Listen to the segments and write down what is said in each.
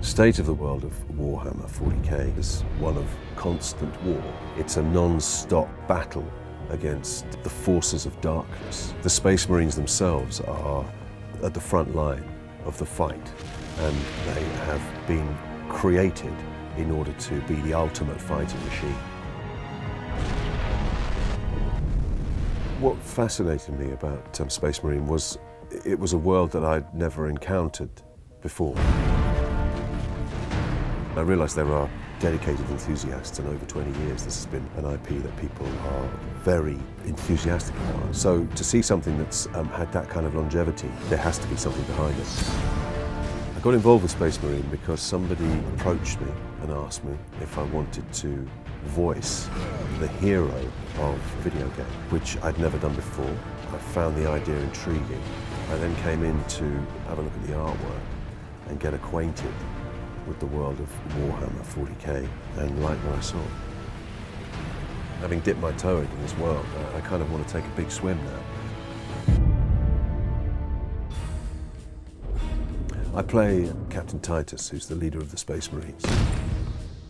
The state of the world of Warhammer 40k is one of constant war. It's a non-stop battle against the forces of darkness. The Space Marines themselves are at the front line of the fight, and they have been created in order to be the ultimate fighting machine. What fascinated me about Space Marine was it was a world that I'd never encountered before. I realised there are dedicated enthusiasts, and over 20 years this has been an IP that people are very enthusiastic about. So to see something that's had that kind of longevity, there has to be something behind it. I got involved with Space Marine because somebody approached me and asked me if I wanted to voice the hero of a video game, which I'd never done before. I found the idea intriguing. I then came in to have a look at the artwork and get acquainted with the world of Warhammer 40k and like what I saw. Having dipped my toe into this world, I kind of want to take a big swim now. I play Captain Titus, who's the leader of the Space Marines.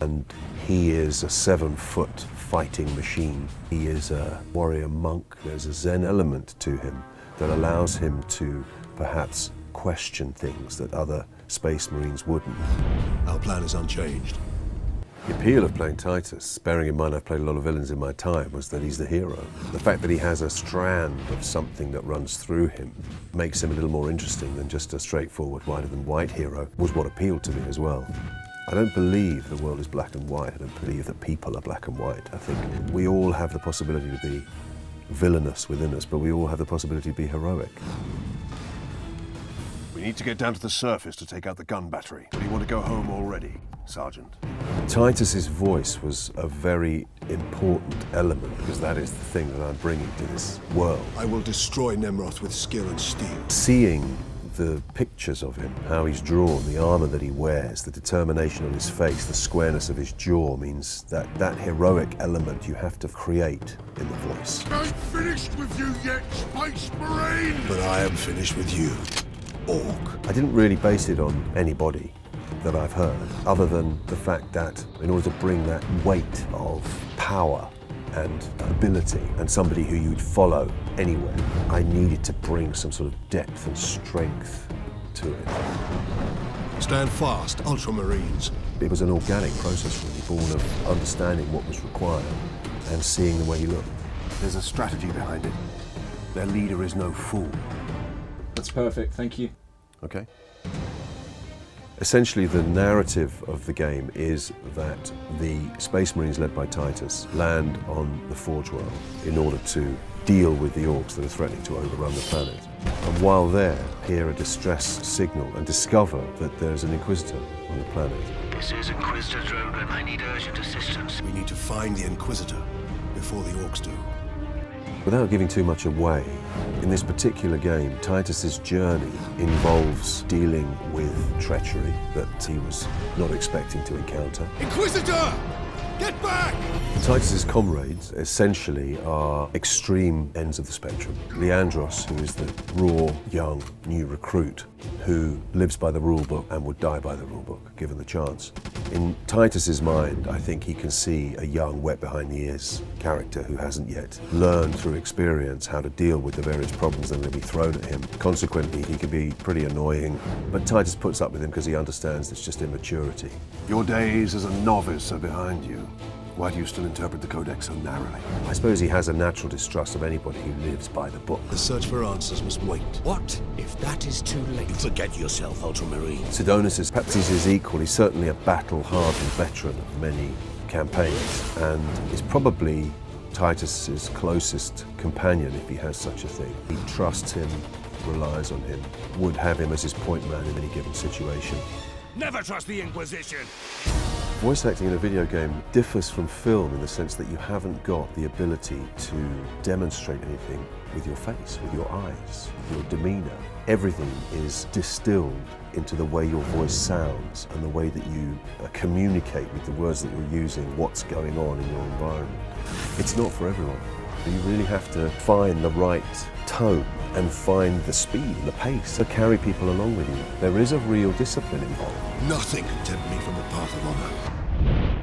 And he is a 7-foot fighting machine. He is a warrior monk. There's a Zen element to him that allows him to perhaps question things that other Space Marines wouldn't. Our plan is unchanged. The appeal of playing Titus, bearing in mind I've played a lot of villains in my time, was that he's the hero. The fact that he has a strand of something that runs through him makes him a little more interesting than just a straightforward whiter-than-white hero, was what appealed to me as well. I don't believe the world is black and white. I don't believe that people are black and white. I think we all have the possibility to be villainous within us, but we all have the possibility to be heroic. We need to get down to the surface to take out the gun battery. Do you want to go home already, Sergeant? Titus's voice was a very important element because that is the thing that I'm bringing to this world. I will destroy Nemroth with skill and steel. Seeing the pictures of him, how he's drawn, the armor that he wears, the determination on his face, the squareness of his jaw means that that heroic element you have to create in the voice. I'm finished with you yet, Space Marine! But I am finished with you, Orc. I didn't really base it on anybody that I've heard, other than the fact that in order to bring that weight of power and ability, and somebody who you'd follow anywhere, I needed to bring some sort of depth and strength to it. Stand fast, Ultramarines. It was an organic process really, born of understanding what was required and seeing the way he looked. There's a strategy behind it. Their leader is no fool. That's perfect, thank you. Okay. Essentially, the narrative of the game is that the Space Marines led by Titus land on the Forge World in order to deal with the orcs that are threatening to overrun the planet. And while there, hear a distress signal and discover that there's an Inquisitor on the planet. This is Inquisitor Drogon. I need urgent assistance. We need to find the Inquisitor before the Orcs do. Without giving too much away, in this particular game, Titus's journey involves dealing with treachery that he was not expecting to encounter. Inquisitor! Get back! Titus's comrades essentially are extreme ends of the spectrum. Leandros, who is the raw, young, new recruit who lives by the rulebook and would die by the rulebook, given the chance. In Titus's mind, I think he can see a young, wet behind the ears character who hasn't yet learned through experience how to deal with the various problems that are going to be thrown at him. Consequently, he can be pretty annoying, but Titus puts up with him because he understands it's just immaturity. Your days as a novice are behind you. Why do you still interpret the Codex so narrowly? I suppose he has a natural distrust of anybody who lives by the book. The search for answers must wait. What if that is too late? You forget yourself, Ultramarine. Sidonis is perhaps he's his equal. He's certainly a battle-hardened veteran of many campaigns and is probably Titus's closest companion, if he has such a thing. He trusts him, relies on him, would have him as his point man in any given situation. Never trust the Inquisition! Voice acting in a video game differs from film in the sense that you haven't got the ability to demonstrate anything with your face, with your eyes, with your demeanor. Everything is distilled into the way your voice sounds and the way that you communicate with the words that you're using, what's going on in your environment. It's not for everyone. You really have to find the right tone and find the speed and the pace to carry people along with you. There is a real discipline involved. Nothing can tempt me from the path of honor.